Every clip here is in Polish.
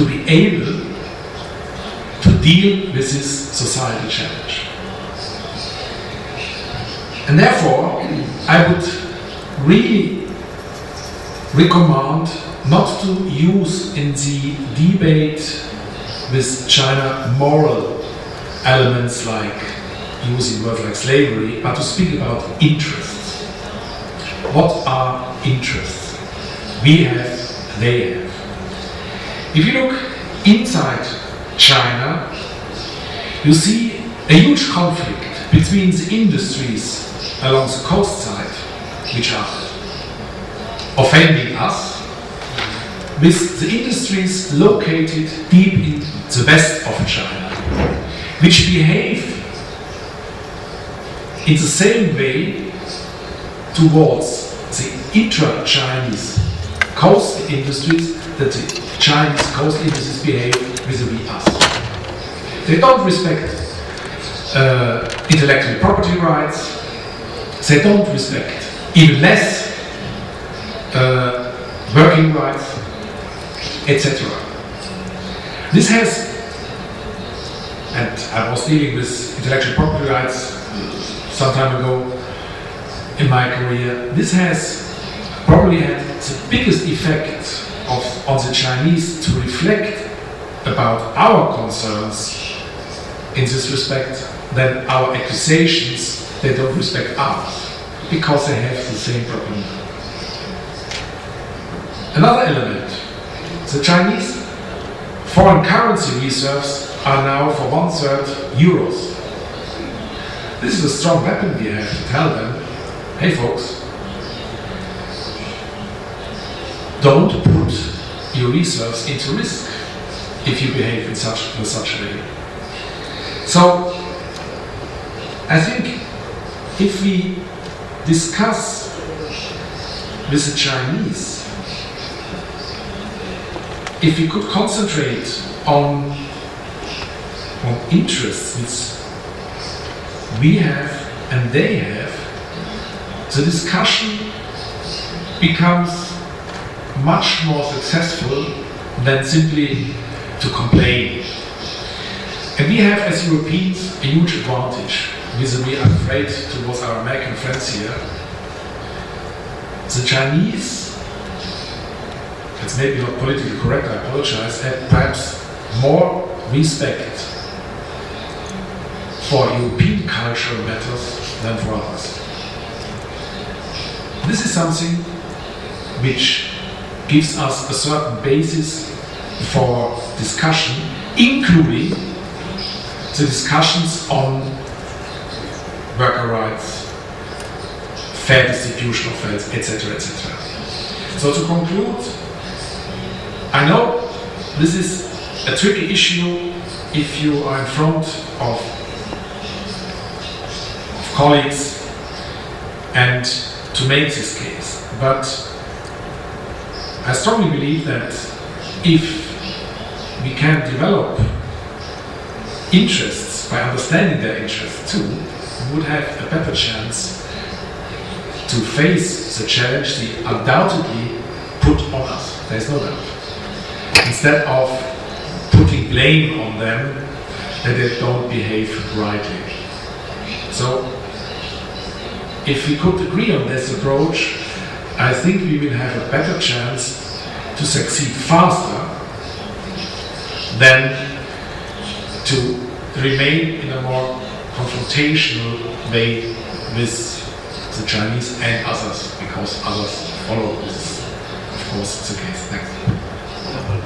to be able to deal with this societal challenge. And therefore, I would really recommend not to use in the debate with China moral elements like using words like slavery, but to speak about interests. What are interests? We have, they have. If you look inside China, you see a huge conflict between the industries along the coast side, which are offending us, with the industries located deep in the west of China, which behave in the same way towards the intra-Chinese coast industries that the Chinese coast industries behave vis-à-vis us. They don't respect intellectual property rights, they don't respect even less working rights, etc. This has, and I was dealing with intellectual property rights some time ago in my career, this has probably had the biggest effect on the Chinese to reflect about our concerns in this respect than our accusations they don't respect us, because they have the same problem. Another element, the Chinese foreign currency reserves are now for 1/3 euros. This is a strong weapon we have to tell them, hey folks, don't put your reserves into risk if you behave in such a way. So, I think if we discuss with the Chinese, if we could concentrate on interests which we have and they have, the discussion becomes much more successful than simply to complain. And we have, as Europeans, a huge advantage vis-à-vis, I'm afraid, towards our American friends here. The Chinese, it's maybe not politically correct, I apologize, have perhaps more respect for European cultural matters than for others. This is something which gives us a certain basis for discussion, including the discussions on worker rights, fair distribution of wealth, etc., etc. So to conclude, I know this is a tricky issue if you are in front of colleagues and to make this case, but I strongly believe that if we can develop interests by understanding their interests too, we would have a better chance to face the challenge they undoubtedly put on us. There's no doubt. Instead of putting blame on them that they don't behave rightly. So, if we could agree on this approach, I think we will have a better chance to succeed faster than to remain in a more confrontational way with the Chinese and others, because others follow this. Of course, it's the case. Thanks.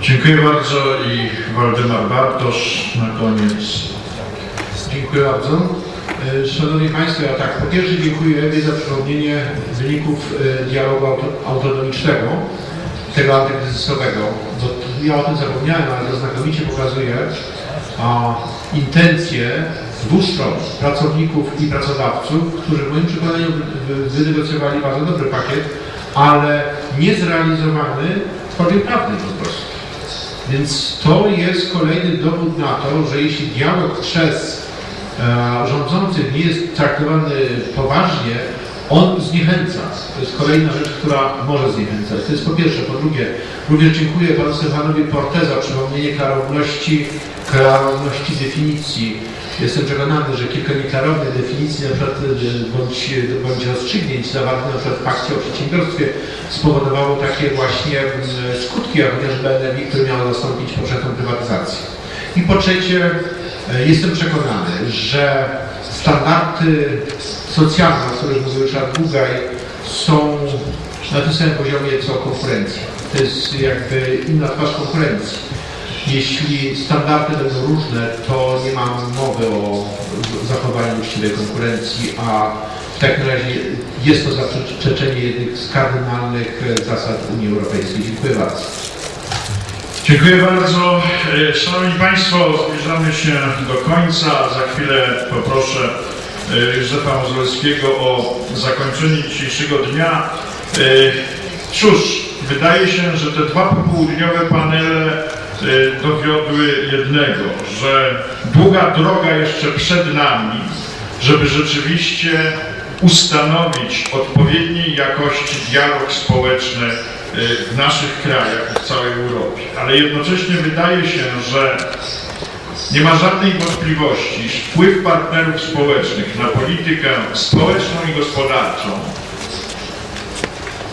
Dziękuję bardzo i Waldemar Bartosz na koniec. Dziękuję bardzo. Szanowni Państwo, ja tak, po pierwsze dziękuję Ewie za przypomnienie wyników dialogu autonomicznego, tego antykryzysowego. Ja o tym zapomniałem, ale to znakomicie pokazuje intencje dwóch stron, pracowników i pracodawców, którzy w moim przekonaniu wynegocjowali bardzo dobry pakiet, ale niezrealizowany w formie prawnej po prostu. Więc to jest kolejny dowód na to, że jeśli dialog przez rządzących nie jest traktowany poważnie, On zniechęca. To jest kolejna rzecz, która może zniechęcać. To jest po pierwsze. Po drugie, również dziękuję panu Stefanowi Porte za przypomnienie klarowności definicji. Jestem przekonany, że kilka nieklarownych definicji, na przykład bądź rozstrzygnięć zawartych na przykład w pakcie o przedsiębiorstwie spowodowało takie właśnie skutki, jak chociażby energii, które miało zastąpić powszechną prywatyzację. I po trzecie, jestem przekonany, że standardy socjalne, o których mówił Ryszard Bugaj, są na tym samym poziomie co konkurencja. To jest jakby inna twarz konkurencji. Jeśli standardy będą różne, to nie ma mowy o zachowaniu uczciwej konkurencji, a w takim razie jest to zaprzeczenie jednych z kardynalnych zasad Unii Europejskiej. Dziękuję bardzo. Dziękuję bardzo. Szanowni Państwo, zbliżamy się do końca. Za chwilę poproszę Józefa Mozelskiego o zakończenie dzisiejszego dnia. Cóż, wydaje się, że te dwa popołudniowe panele dowiodły jednego, że długa droga jeszcze przed nami, żeby rzeczywiście ustanowić odpowiedniej jakości dialog społeczny w naszych krajach i w całej Europie. Ale jednocześnie wydaje się, że nie ma żadnej wątpliwości, iż wpływ partnerów społecznych na politykę społeczną i gospodarczą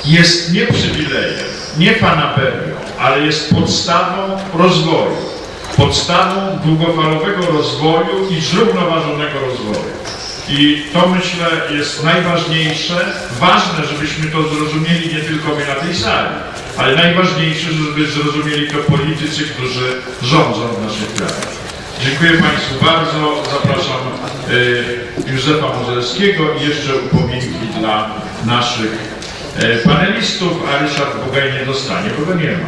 jest nie przywilejem, nie fanaberią, ale jest podstawą rozwoju, podstawą długofalowego rozwoju i zrównoważonego rozwoju. I to, myślę, jest najważniejsze, ważne, żebyśmy to zrozumieli nie tylko my na tej sali, ale najważniejsze, żeby zrozumieli to politycy, którzy rządzą w naszych krajach. Dziękuję Państwu bardzo, zapraszam Józefa Mozelskiego i jeszcze upominki dla naszych panelistów, a Ryszard Bugaj nie dostanie, bo go nie ma.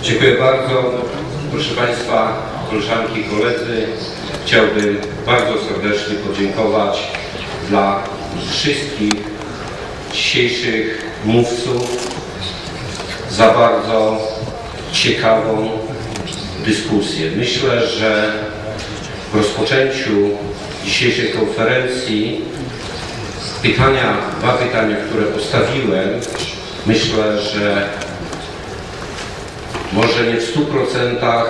Dziękuję bardzo. Proszę Państwa, koleżanki i koledzy, chciałbym bardzo serdecznie podziękować dla wszystkich dzisiejszych mówców za bardzo ciekawą dyskusję. Myślę, że w rozpoczęciu dzisiejszej konferencji dwa pytania, które postawiłem, myślę, że może nie w 100%,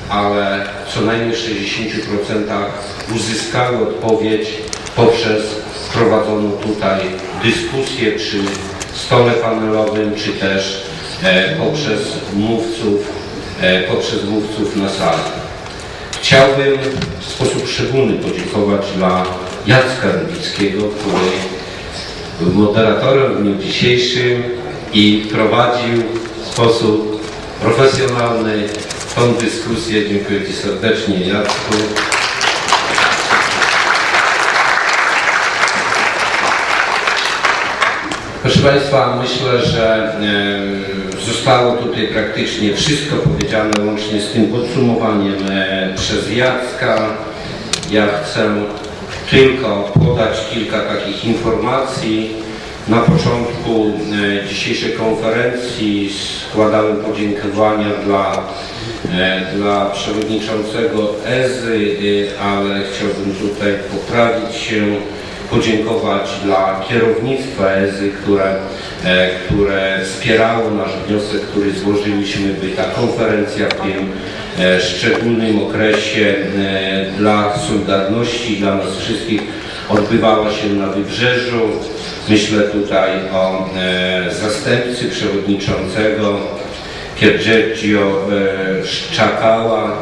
ale co najmniej w 60% uzyskały odpowiedź poprzez prowadzoną tutaj dyskusję przy stole panelowym, czy też poprzez mówców na sali. Chciałbym w sposób szczególny podziękować dla Jacka Rybickiego, który był moderatorem w dniu dzisiejszym i prowadził w sposób profesjonalny tą dyskusję. Dziękuję Ci serdecznie, Jacku. Proszę Państwa, myślę, że zostało tutaj praktycznie wszystko powiedziane, łącznie z tym podsumowaniem przez Jacka. Ja chcę tylko podać kilka takich informacji. Na początku dzisiejszej konferencji składałem podziękowania dla przewodniczącego EZY, ale chciałbym tutaj poprawić się, podziękować dla kierownictwa EZY, które wspierało nasz wniosek, który złożyliśmy, by ta konferencja w tym szczególnym okresie dla Solidarności, dla nas wszystkich odbywała się na Wybrzeżu. Myślę tutaj o zastępcy przewodniczącego Piergiorgio Szczakała.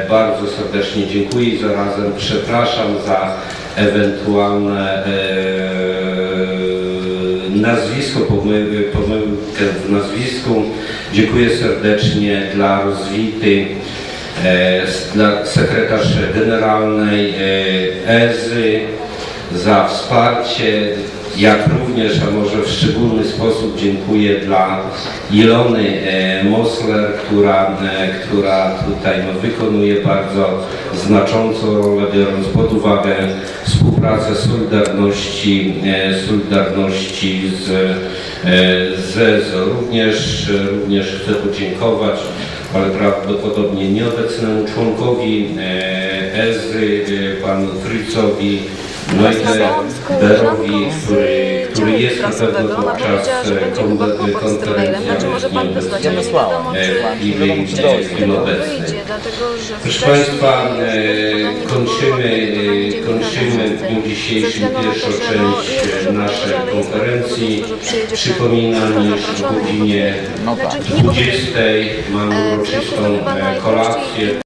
Bardzo serdecznie dziękuję i zarazem przepraszam za ewentualne nazwisko, pomyłkę w nazwisku. Dziękuję serdecznie dla Rozwity, dla sekretarz generalnej EZY za wsparcie. jak również, a może w szczególny sposób dziękuję dla Ilony Mosler, która tutaj wykonuje bardzo znaczącą rolę, biorąc pod uwagę współpracę Solidarności z ZEZO. Również chcę podziękować, ale prawdopodobnie nieobecnemu członkowi EZY, panu Fritzowi Neuberowi, który jest na pewno podczas konferencji obecny. Proszę Państwa, kończymy w dniu dzisiejszym pierwszą część naszej konferencji. Przypominam, że o godzinie 20 mamy uroczystą kolację.